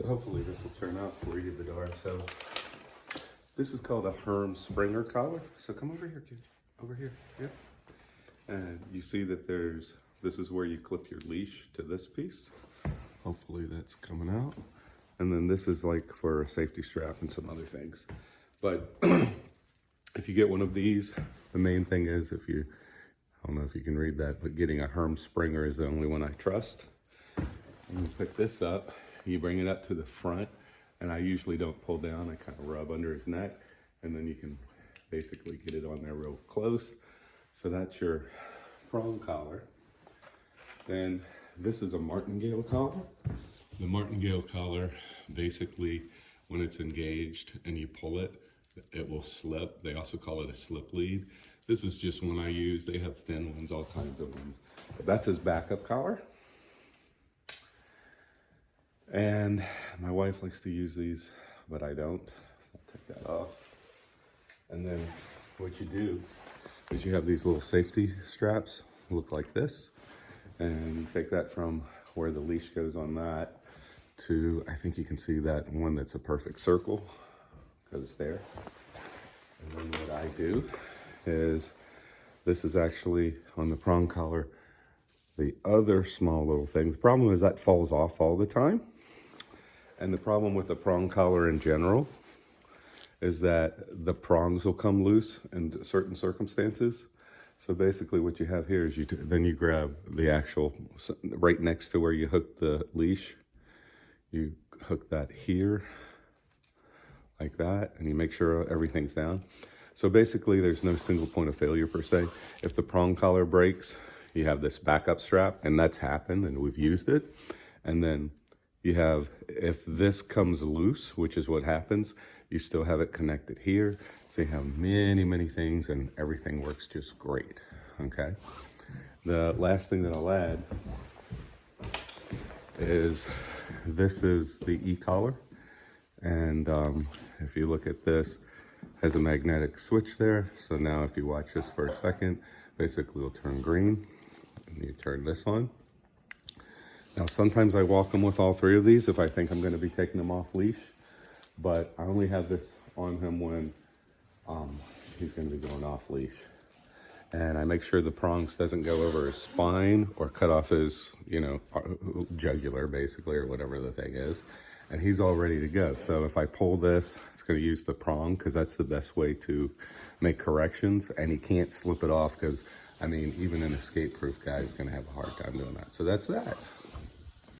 So hopefully this will turn out for you, Bdar. So this is called a Herm Springer collar. So come over here, kid. Over here. Yep. And you see that this is where you clip your leash to this piece. Hopefully that's coming out. And then this is like for a safety strap and some other things. But if you get one of these, the main thing is I don't know if you can read that, but getting a Herm Springer is the only one I trust. And you pick this up, you bring it up to the front, and I usually don't pull down, I kind of rub under his neck, and then you can basically get it on there real close. So that's your prong collar. Then this is a martingale collar. The martingale collar, basically, when it's engaged and you pull it, it will slip. They also call it a slip lead. This is just one I use. They have thin ones, all kinds of ones. But that's his backup collar. And my wife likes to use these, but I don't. So I'll take that off. And then what you do is you have these little safety straps, look like this. And you take that from where the leash goes on that to, I think you can see that one that's a perfect circle, goes there. And then what I do is, this is actually on the prong collar, the other small little thing. The problem is that falls off all the time. And the problem with the prong collar in general is that the prongs will come loose in certain circumstances. So basically what you have here is then you grab the actual, right next to where you hook the leash, you hook that here, like that, and you make sure everything's down. So basically there's no single point of failure per se. If the prong collar breaks, you have this backup strap, and that's happened and we've used it. And then you have, if this comes loose, which is what happens, you still have it connected here. So you have many, many things and everything works just great, okay? The last thing that I'll add is, this is the e-collar. And if you look at this, has a magnetic switch there. So now if you watch this for a second, basically it'll turn green and you turn this on. Now sometimes I walk him with all three of these if I think I'm going to be taking him off leash, but I only have this on him when he's going to be going off leash. And I make sure the prongs doesn't go over his spine or cut off his, jugular basically, or whatever the thing is. And he's all ready to go. So if I pull this, it's going to use the prong because that's the best way to make corrections. And he can't slip it off because, even an escape-proof guy is going to have a hard time doing that. So that's that.